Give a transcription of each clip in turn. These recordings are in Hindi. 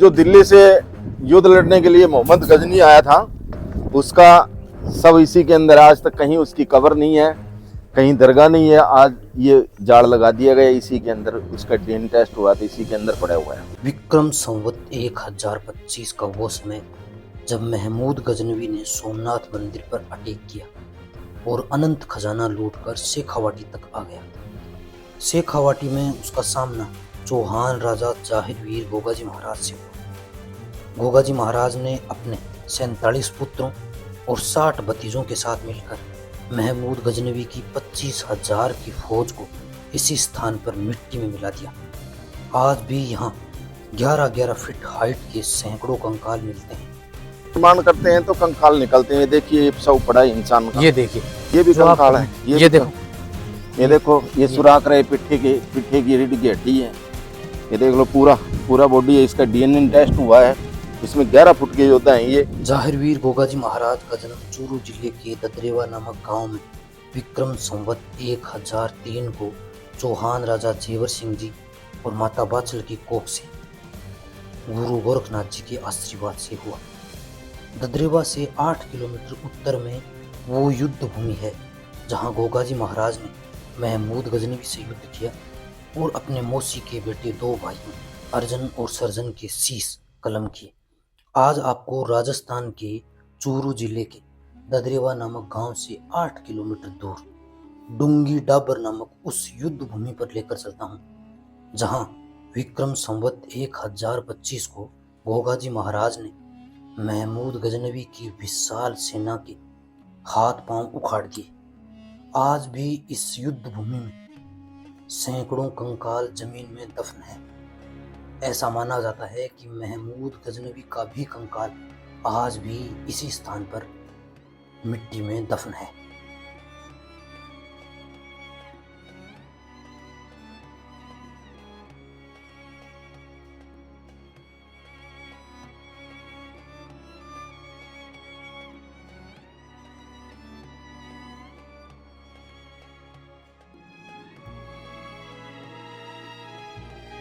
जो दिल्ली से युद्ध लड़ने के लिए मोहम्मद गजनी आया था, उसका सब इसी के अंदर। आज तक कहीं उसकी कब्र नहीं है, कहीं दरगाह नहीं है। आज ये जाड़ लगा दिया गया, इसी के अंदर उसका डीएनए टेस्ट हुआ था, इसी के अंदर पड़ा हुआ है। विक्रम संवत 1025 का वो समय जब महमूद गजनवी ने सोमनाथ मंदिर पर अटैक किया और अनंत खजाना लूटकर शेखावाटी तक आ गया। शेखावाटी में उसका सामना चौहान राजा जाहिरवीर गोगाजी महाराज से हुआ। गोगाजी महाराज ने अपने 47 पुत्रों और 60 भतीजों के साथ मिलकर महमूद गजनवी की 25,000 की फौज को इसी स्थान पर मिट्टी में मिला दिया। आज भी यहाँ 11-11 फीट हाइट के सैकड़ों कंकाल मिलते हैं। निर्माण करते हैं तो कंकाल निकलते हैं। देखिए ये सब पड़ा है इंसान का, ये देखिए, ये भी कंकाल है। ये देखो, ये देखो, ये सुराख रहे पिट्ठे की रीढ़ की हड्डी है। ये देख लो, पूरा बॉडी है। इसका डीएनए टेस्ट हुआ है, इसमें 11 फुट के योद्धा हैं ये। जाहिरवीर गोगाजी महाराज का जन्म चूरू जिले के ददरेवा नामक गांव में विक्रम संवत 1003 को चौहान राजा जेवर सिंह जी और माता बाचल की कोख से गुरु गोरखनाथ जी के आशीर्वाद से हुआ। ददरेवा से 8 किलोमीटर उत्तर में वो युद्ध भूमि है जहां गोगाजी महाराज ने महमूद गजनवी से युद्ध किया और अपने मौसी के बेटे 2 भाइयों अर्जन और सर्जन के शीश कलम किए। आज आपको राजस्थान के चूरू जिले के ददरेवा नामक गांव से 8 किलोमीटर दूर डूंगी डाबर नामक उस युद्ध भूमि पर लेकर चलता हूं, जहां विक्रम संवत 1025 को गोगाजी महाराज ने महमूद गजनवी की विशाल सेना के हाथ पांव उखाड़ दिए। आज भी इस युद्ध भूमि में सैकड़ों कंकाल जमीन में दफन है। ऐसा माना जाता है कि महमूद गजनवी का भी कंकाल आज भी इसी स्थान पर मिट्टी में दफन है।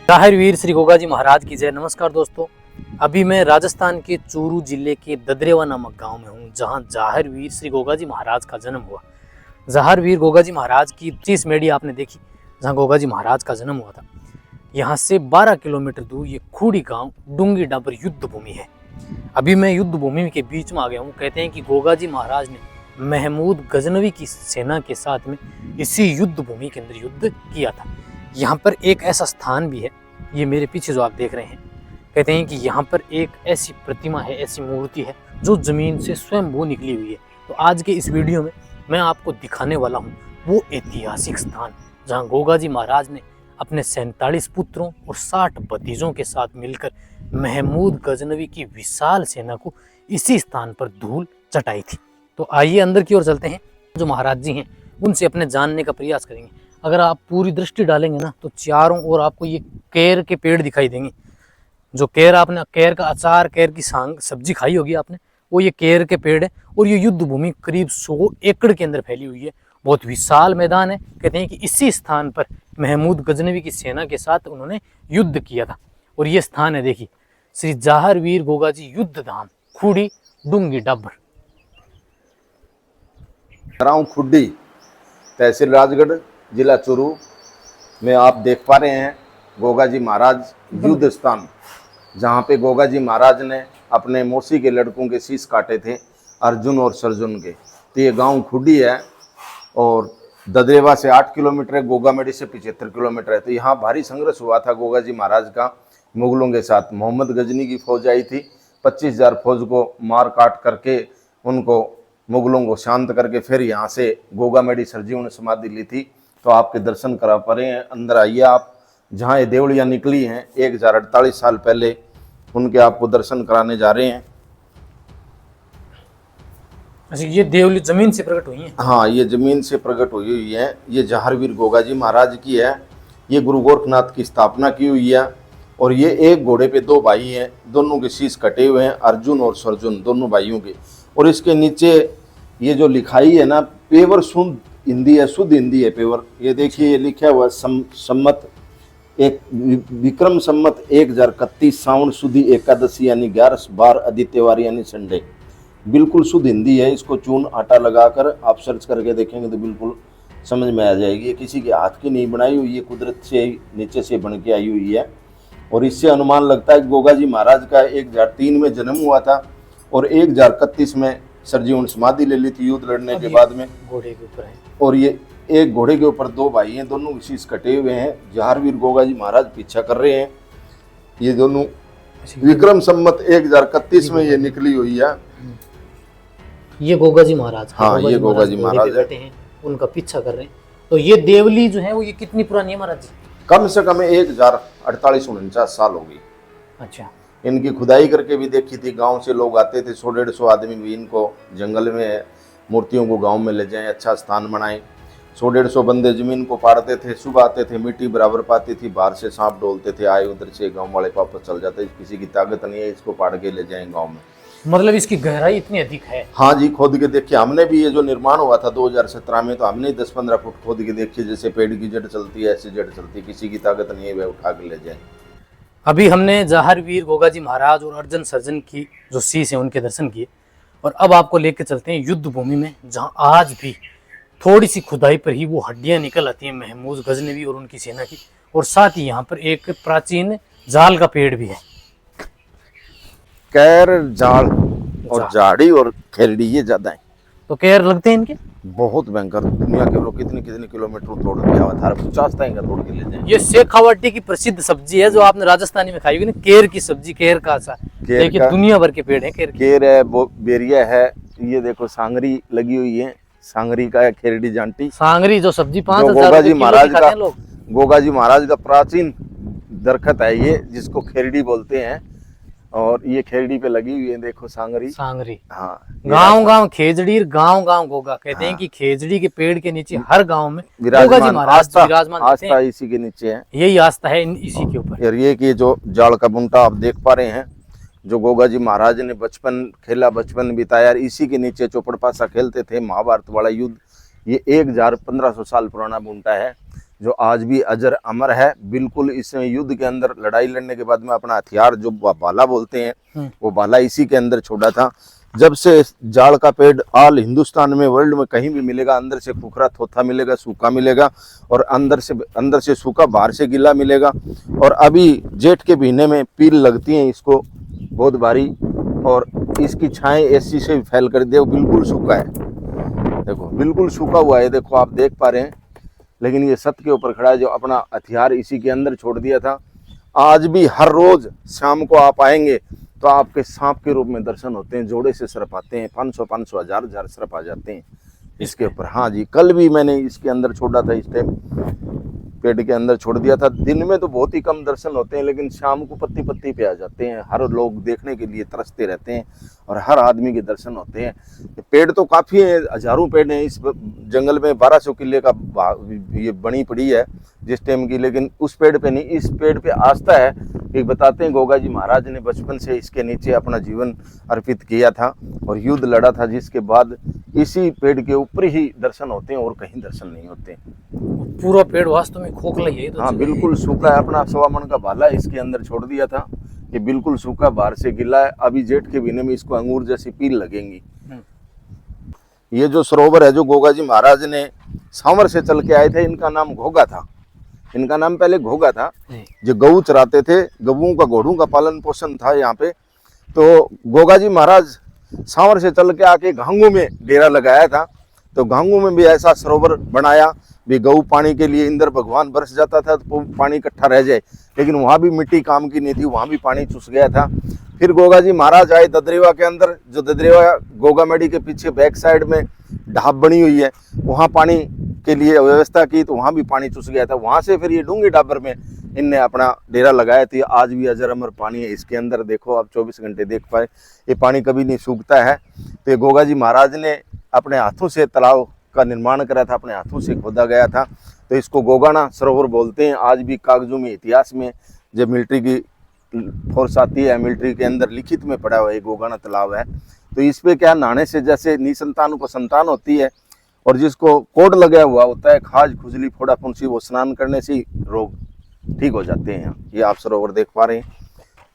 जाहिरवीर श्री गोगाजी महाराज की जय। नमस्कार दोस्तों, अभी मैं राजस्थान के चूरू जिले के ददरेवा नामक गांव में हूं, जहां जाहिरवीर श्री गोगाजी महाराज का जन्म हुआ। जाहिरवीर गोगाजी महाराज की 25 मेढ़ी आपने देखी, जहां गोगाजी महाराज का जन्म हुआ था। यहां से 12 किलोमीटर दूर ये खूड़ी गांव डूंगी डाबर युद्ध भूमि है। अभी मैं युद्ध भूमि के बीच में आ गया हूँ। कहते हैं कि गोगाजी महाराज ने महमूद गजनवी की सेना के साथ में इसी युद्ध भूमि के अंदर युद्ध किया था। यहाँ पर एक ऐसा स्थान भी है, ये मेरे पीछे जो आप देख रहे हैं। कहते हैं कि यहाँ पर एक ऐसी प्रतिमा है, ऐसी मूर्ति है जो जमीन से स्वयं निकली हुई है। तो आज के इस वीडियो में मैं आपको दिखाने वाला हूँ वो ऐतिहासिक स्थान जहाँ गोगाजी महाराज ने अपने 47 पुत्रों और 60 भतीजों के साथ मिलकर महमूद गजनवी की विशाल सेना को इसी स्थान पर धूल चटाई थी। तो आइए अंदर की ओर चलते हैं। जो महाराज जी हैं उनसे अपने जानने का प्रयास करेंगे। अगर आप पूरी दृष्टि डालेंगे ना तो चारों ओर आपको ये केर के पेड़ दिखाई देंगे। जो केर, आपने केर का अचार, केर की सब्जी खाई होगी आपने, वो ये केर के पेड़ है। और ये युद्ध भूमि करीब 100 एकड़ के अंदर फैली हुई है। बहुत विशाल मैदान है। कहते हैं कि इसी स्थान पर महमूद गजनवी की सेना के साथ उन्होंने युद्ध किया था। और ये स्थान है, देखिए, श्री जाहिरवीर गोगाजी युद्ध धाम, खूड़ी डूंगी डाबर, ग्राम खुड्डी, तहसील राजगढ़, जिला चूरू में आप देख पा रहे हैं गोगाजी महाराज युद्ध स्थान, जहाँ पे गोगाजी महाराज ने अपने मौसी के लड़कों के शीश काटे थे, अर्जुन और सर्जुन के। तो ये गांव खुड्डी है और ददरेवा से 8 किलोमीटर है, गोगामेड़ी से 75 किलोमीटर है। तो यहाँ भारी संघर्ष हुआ था गोगाजी महाराज का मुगलों के साथ। मोहम्मद गजनी की फौज आई थी, 25,000 फौज को मार काट करके उनको मुगलों को शांत करके फिर यहाँ से गोगामेड़ी सरजीव ने समाधि ली थी। तो आपके दर्शन करा पा रहे हैं। अंदर आइए आप, जहाँ ये देवड़ियाँ निकली हैं 1048 साल पहले, उनके आपको दर्शन कराने जा रहे हैं। अच्छा, ये देवली जमीन से प्रकट हुई है? हाँ, ये जमीन से प्रकट हुई हुई है। ये जाहिरवीर गोगाजी महाराज की है। ये गुरु गोरखनाथ की स्थापना की हुई है। और ये एक घोड़े पे 2 भाई हैं, दोनों के शीश कटे हुए हैं, अर्जुन और सर्जुन दोनों भाइयों के। और इसके नीचे ये जो लिखाई है ना, पेवर शुद्ध हिंदी है, शुद्ध हिंदी है पेवर। ये देखिए, ये लिखा हुआ सम्मत एक विक्रम संमत 1031 सावन सुदी एकादशी यानी 11/12 आदित्यवार यानी संडे। बिल्कुल शुद्ध हिंदी है, इसको चून आटा लगाकर आप सर्च करके देखेंगे तो बिल्कुल समझ में आ जाएगी। ये किसी के हाथ की नहीं बनाई हुई, ये कुदरत से नीचे से बन के आई हुई है। और इससे अनुमान लगता है कि गोगा जी महाराज का 1003 में जन्म हुआ था और 1031 में सरजीवन समाधि ले ली थी युद्ध लड़ने के बाद में। घोड़े के ऊपर है और ये एक घोड़े के ऊपर दो भाई हैं, दोनों विशेष कटे हुए हैं। जहारवीर गोगा जी महाराज पीछा कर रहे हैं। ये दोनों विक्रम संमत 1031 में ये निकली हुई है। ये गोगा जी महाराज, हाँ, ये गोगा जी महाराज बैठे हैं, उनका पीछा कर रहे हैं। तो ये देवली जो है वो ये कितनी पुरानी है महाराज जी? कम से कम 1048-49 साल होगी। अच्छा, इनकी खुदाई करके भी देखी थी, गांव से लोग आते थे, 100-150 आदमी भी इनको जंगल में मूर्तियों को गांव में ले जाएं, अच्छा स्थान बनाएं। 100-150 बंदे जमीन को पाड़ते थे, सुबह आते थे, मिट्टी बराबर पाती थी, बाहर से सांप डोलते थे, आए उधर से गांव वाले वापस चल जाते, किसी की ताकत नहीं है इसको पाड़ के ले जाएं गांव में। मतलब इसकी गहराई इतनी अधिक है? हाँ जी, खोद के देखिए। हमने भी ये जो निर्माण हुआ था 2017 में, तो हमने 10-15 फुट खोद के देखिए, जैसे पेड़ की जड़ चलती है ऐसी जड़ चलती है, किसी की ताकत नहीं है वह उठा के ले जाए। अभी हमने जहारवीर गोगा जी महाराज और अर्जुन सर्जन की जो शीश है उनके दर्शन किए, और अब आपको लेकर चलते हैं युद्ध भूमि में, जहां आज भी थोड़ी सी खुदाई पर ही वो हड्डियां निकल आती हैं महमूद गजनवी और उनकी सेना की। और साथ ही यहाँ पर एक प्राचीन जाल का पेड़ भी है। कैर, जाल और झाड़ी और खेरड़ी ये ज्यादा है। तो कैर लगते हैं इनके? बहुत भयंकर। दुनिया के लोग कितने कितने किलोमीटर तोड़ के आवा था, 50 तक तोड़ के ले जाए। ये शेखावाटी की प्रसिद्ध सब्जी है जो आपने राजस्थानी में खाई होगी ना, केर की सब्जी। केर का सा देखिए, दुनिया भर के पेड़ है केर। केर है, वो बेरिया है, ये देखो सांगरी लगी हुई है, सांगरी का है, खेरड़ी जांटी। सांगरी जो सब्जी 5000 गोगा जी महाराज का, लोग। गोगा जी महाराज का प्राचीन दरखत है ये, जिसको खेरड़ी बोलते हैं। और ये खेरड़ी पे लगी हुई है, देखो सांगरी। सांगरी, हाँ। गांव गांव खेजड़ी, गांव गांव गोगा। कहते हैं कि खेजड़ी के पेड़ के नीचे हर गांव में गोगा जी महाराज विराजमान। आस्था इसी के नीचे है, यही आस्था है इसी के ऊपर। और ये कि जो जाल का बुंटा आप देख पा रहे हैं, जो गोगा जी महाराज ने बचपन खेला, बचपन बिताया, इसी के नीचे चौपड़ पासा खेलते थे, महाभारत वाला युद्ध। ये 1500 साल पुराना बुंटा है, जो आज भी अजर अमर है। बिल्कुल इसमें युद्ध के अंदर लड़ाई लड़ने के बाद में अपना हथियार जो भाला बोलते हैं, वो भाला इसी के अंदर छोड़ा था। जब से जाल का पेड़ आल हिंदुस्तान में, वर्ल्ड में कहीं भी मिलेगा, अंदर से खुखरा थोथा मिलेगा, सूखा मिलेगा, और अंदर से सूखा, बाहर से गीला मिलेगा। और अभी जेठ के महीने में पील लगती हैं इसको बहुत भारी, और इसकी छाएं ऐसी से फैल कर दे। बिल्कुल सूखा है, देखो बिल्कुल सूखा हुआ है, देखो आप देख पा रहे हैं। लेकिन ये सत्य के ऊपर खड़ा है, जो अपना हथियार इसी के अंदर छोड़ दिया था। आज भी हर रोज शाम को आप आएंगे तो आपके सांप के रूप में दर्शन होते हैं, जोड़े से सर्प आते हैं, 500 हजार सर्प आ जाते हैं इसके ऊपर। हाँ जी, कल भी मैंने इसके अंदर छोड़ा था, इस टाइम पेड़ के अंदर छोड़ दिया था। दिन में तो बहुत ही कम दर्शन होते हैं, लेकिन शाम को पत्ती पत्ती पे आ जाते हैं। हर लोग देखने के लिए तरसते रहते हैं और हर आदमी के दर्शन होते हैं। पेड़ तो काफ़ी है, हजारों पेड़ हैं इस जंगल में। 1200 किले का ये बनी पड़ी है जिस टाइम की, लेकिन उस पेड़ पे नहीं। इस पेड़ पे आस्था है कि बताते हैं गोगा जी महाराज ने बचपन से इसके नीचे अपना जीवन अर्पित किया था और युद्ध लड़ा था, जिसके बाद इसी पेड़ के ऊपर ही दर्शन होते हैं और कहीं दर्शन नहीं होते। पूरा पेड़ वास्तव में खोखला ही है तो। हाँ, बिल्कुल सूखा है। अपना 1.25 मन का भाला इसके अंदर छोड़ दिया था, ये बिल्कुल सूखा, बाहर से गिला है। अभी जेठ के महीने में इसको अंगूर जैसी पील लगेंगी। ये जो सरोवर है, जो गोगा जी महाराज ने सांवर से चल के आए थे, इनका नाम घोगा था। इनका नाम पहले घोगा था। जो गऊ चराते थे, गऊओं का, घोड़ों का पालन पोषण था यहाँ पे। तो गोगा जी महाराज सांवर से चल के आके घांगू में डेरा लगाया था। तो घांगू में भी ऐसा सरोवर बनाया भी, गऊ पानी के लिए इंद्र भगवान बरस जाता था तो पानी इकट्ठा रह जाए, लेकिन वहाँ भी मिट्टी काम की नहीं थी, वहाँ भी पानी चुस गया था। फिर गोगा जी महाराज आए ददरेवा के अंदर, जो ददरेवा गोगा मेडी के पीछे बैक साइड में ढाब बनी हुई है, वहाँ पानी के लिए व्यवस्था की, तो वहाँ भी पानी चुस गया था। वहाँ से फिर ये डूंगी डाबर में इनने अपना डेरा लगाया था। आज भी अजर अमर पानी है इसके अंदर, देखो आप 24 घंटे देख पाए, ये पानी कभी नहीं सूखता है। तो गोगा जी महाराज ने अपने हाथों से तालाब का निर्माण करा था, अपने हाथों से खोदा गया था। तो इसको गोगाना सरोवर बोलते हैं। आज भी कागजों में, इतिहास में, जब मिलिट्री की फोर्स आती है, मिलिट्री के अंदर लिखित में पड़ा हुआ है गोगाना तालाब है। तो इस पे क्या, नहाने से जैसे निसंतानों को संतान होती है, और जिसको कोड लगा हुआ होता है, खाज खुजली फोड़ा फुंसी, वो स्नान करने से ही रोग ठीक हो जाते हैं। ये आप सरोवर देख पा रहे हैं।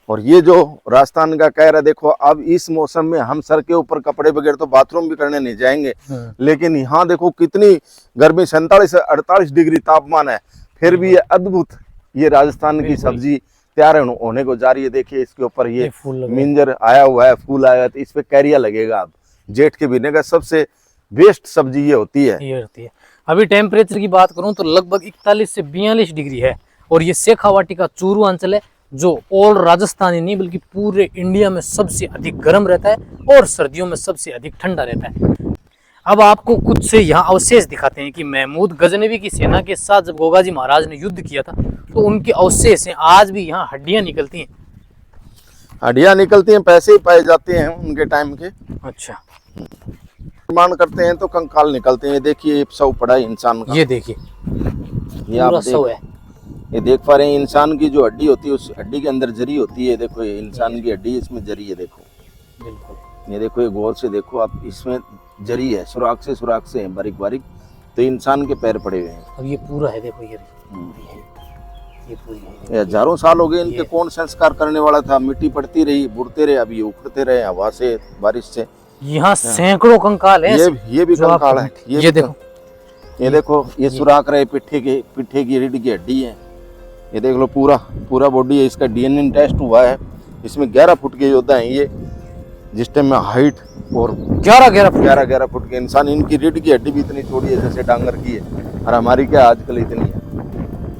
और ये जो राजस्थान का कहर है, देखो अब इस मौसम में हम सर के ऊपर कपड़े बगैर तो बाथरूम भी करने नहीं जाएंगे, लेकिन यहाँ देखो कितनी गर्मी, 47 से 48 डिग्री तापमान है, फिर भी ये अद्भुत ये राजस्थान की सब्जी तैयार होने को जा रही है। देखिए इसके ऊपर ये मिंजर आया हुआ है, फूल आया है, तो इस पे कैरिया लगेगा। अब जेठ के महीने का सबसे बेस्ट सब्जी ये होती है। अभी टेम्परेचर की बात करूं तो लगभग 41 से 42 डिग्री है। और ये शेखावाटी का चूरू अंचल है जो ऑल राजस्थान ही नहीं बल्कि पूरे इंडिया में सबसे अधिक गर्म रहता है और सर्दियों में सबसे अधिक ठंडा रहता है। अब आपको कुछ से यहाँ अवशेष दिखाते हैं कि महमूद गजनवी की सेना के साथ जब गोगाजी महाराज ने युद्ध किया था तो उनके अवशेष हैं। आज भी यहाँ हड्डियां निकलती हैं। हड्डियां निकलती हैं, पैसे ही पाए जाते हैं उनके टाइम के। अच्छा, निर्माण करते हैं तो कंकाल निकलते हैं। देखिए सब पड़ा है इंसान का, ये देखिए ये आप ये देख पा रहे हैं। इंसान की जो हड्डी होती है उस हड्डी के अंदर जरी होती है। देखो ये इंसान की हड्डी, इसमें जरी है। देखो बिल्कुल, ये देखो, ये गौर से देखो आप, इसमें जरी है, सुराख से है, बारीक बारीक। तो इंसान के पैर पड़े हुए हैं। अब ये पूरा है, देखो ये पूरी है। ये हजारों साल हो गए इनके, कौन संस्कार करने वाला था? मिट्टी पड़ती रही, बुड़ते रहे, अभी उखड़ते रहे हवा से, बारिश से। यहाँ सैकड़ों कंकाल हैं। ये भी कंकाल है। ये देखो, ये सुराख रहे पिट्ठे की रीढ़ की हड्डी है। ये देख लो, पूरा बॉडी है। इसका डीएनए टेस्ट हुआ है। इसमें 11 फुट के योद्धा हैं ये, जिस टाइम में हाइट और 11 फुट के इंसान। इनकी रीढ़ की हड्डी भी इतनी चौड़ी है जैसे डांगर की है, और हमारी क्या आजकल इतनी है।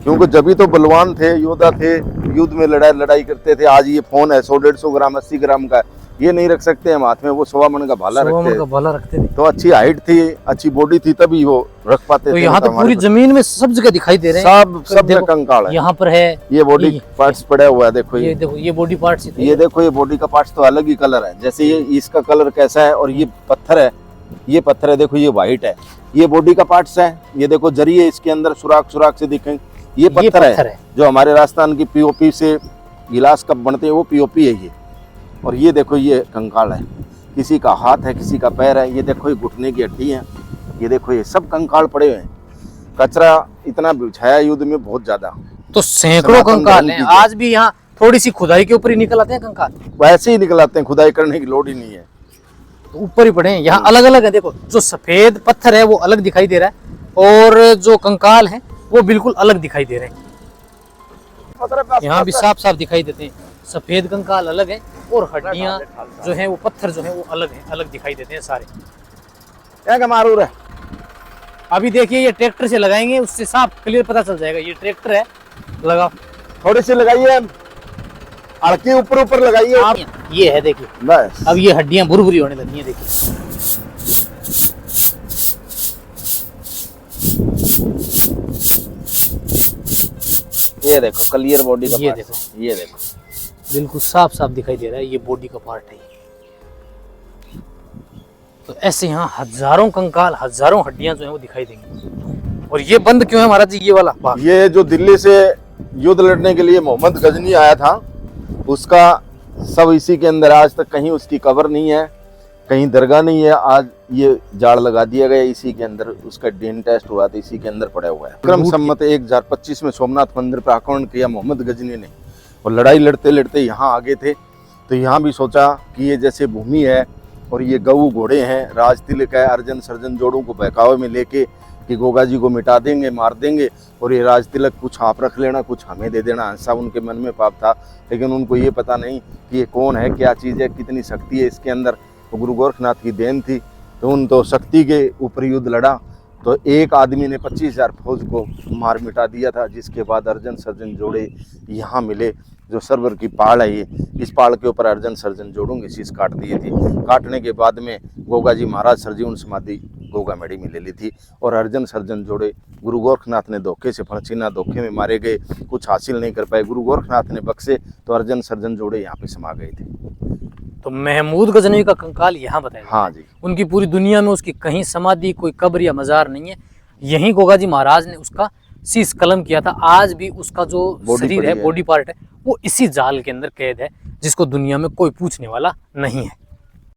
क्योंकि जब भी तो बलवान थे, योद्धा थे, युद्ध में लड़ाई करते थे। आज ये फोन है 100-150 ग्राम 80 ग्राम का, ये नहीं रख सकते हम हाथ में। वो 1.25 मन का भाला रखते थे। तो अच्छी हाइट थी, अच्छी बॉडी थी, तभी वो रख पाते थे। यहाँ तो पूरी जमीन में सब जगह दिखाई दे रहे हैं। सब में कंकाल है। यहाँ पर है, ये बॉडी पार्ट्स पड़ा हुआ है। देखो ये देखो, ये बॉडी पार्ट्स। ये देखो, ये बॉडी का पार्ट्स तो अलग ही कलर है। जैसे ये इसका कलर कैसा है, और ये पत्थर है, देखो ये व्हाइट है। ये बॉडी का पार्ट्स है। ये देखो जरी है इसके अंदर, सुराख से दिखेंगे। ये पत्थर है जो हमारे राजस्थान की पीओपी से गिलास कप बनते हैं, वो पीओपी है ये। और ये देखो, ये कंकाल है। किसी का हाथ है, किसी का पैर है। ये देखो, ये घुटने की हड्डी है। ये देखो, ये सब कंकाल पड़े हुए हैं। कचरा इतना बिछाया युद्ध में, बहुत ज्यादा। तो सैकड़ों कंकाल हैं। आज भी यहाँ थोड़ी सी खुदाई के ऊपर ही निकल आते हैं कंकाल। वैसे ही निकल आते हैं, खुदाई करने की लोड ही नहीं है। तो ऊपर ही पड़े हैं। यहाँ अलग अलग है। देखो, जो सफेद पत्थर है वो अलग दिखाई दे रहा है, और जो कंकाल है वो बिल्कुल अलग दिखाई दे रहे हैं। यहाँ भी साफ साफ दिखाई देते हैं। सफेद कंकाल अलग है, और हड्डियां जो है वो पत्थर जो है वो अलग दिखाई देते हैं सारे। क्या कमारूर है। अभी देखिए, ये ट्रैक्टर से लगाएंगे, उससे साफ क्लियर पता चल जाएगा। ये ट्रैक्टर है, लगाओ, थोड़ी सी लगाइए, अड़के ऊपर लगाइए आप। ये है, देखिए बस। अब ये हड्डियां भुरभुरी होने लगी हैं। देखिए ये देखो, क्लियर बॉडी का पार्ट। ये देखो बिल्कुल साफ साफ दिखाई दे रहा है। ये बॉडी का पार्ट है। तो ऐसे यहाँ हजारों कंकाल, हजारों हड्डियां जो है वो दिखाई देंगी। और ये बंद क्यों है महाराज जी, ये वाला भाग? ये जो दिल्ली से युद्ध लड़ने के लिए मोहम्मद गजनी आया था, उसका सब इसी के अंदर। आज तक कहीं उसकी कब्र नहीं है, कहीं दरगाह नहीं है। आज ये जाड़ लगा दिया गया इसी के अंदर। उसका डीएनए टेस्ट हुआ था, इसी के अंदर पड़ा हुआ है। क्रम सम्मत 1025 में सोमनाथ मंदिर पर आक्रमण किया मोहम्मद गजनी ने, और लड़ाई लड़ते लड़ते यहाँ आगे थे। तो यहाँ भी सोचा कि ये जैसे भूमि है और ये गऊ घोड़े हैं, राज तिलक है, अर्जन सर्जन जोड़ों को बहकावे में लेके कि गोगा जी को मिटा देंगे, मार देंगे, और ये राज तिलक कुछ आप रख लेना, कुछ हमें दे देना। ऐसा उनके मन में पाप था, लेकिन उनको ये पता नहीं कि ये कौन है, क्या चीज़ है, कितनी शक्ति है इसके अंदर। तो गुरु गोरखनाथ की देन थी। तो उन तो शक्ति के ऊपर युद्ध लड़ा, तो एक आदमी ने 25,000 फौज को मार मिटा दिया था। जिसके बाद अर्जन सर्जन जोड़े यहाँ मिले, जो सरवर की पहाड़ है ये, इस पहाड़ के ऊपर अर्जन सर्जन जोड़ों की शीश काट दिए थी। काटने के बाद में गोगा जी महाराज सरजीवन समाधि गोगा मेड़ी में ले ली थी, और अर्जन सर्जन जोड़े गुरु गोरखनाथ ने धोखे से फणचीना धोखे में मारे गए, कुछ हासिल नहीं कर पाए। गुरु गोरखनाथ ने बख्शे तो अर्जन सर्जन जोड़े यहाँ पे समा गए थे। तो महमूद गजनवी का कंकाल यहाँ बताया। हाँ जी। उनकी पूरी दुनिया में उसकी कहीं समाधि, कोई कब्र या मजार नहीं है। यहीं गोगा जी महाराज ने उसका शीश कलम किया था। आज भी उसका जो शरीर है, बॉडी पार्ट है, वो इसी जाल के अंदर कैद है, जिसको दुनिया में कोई पूछने वाला नहीं है।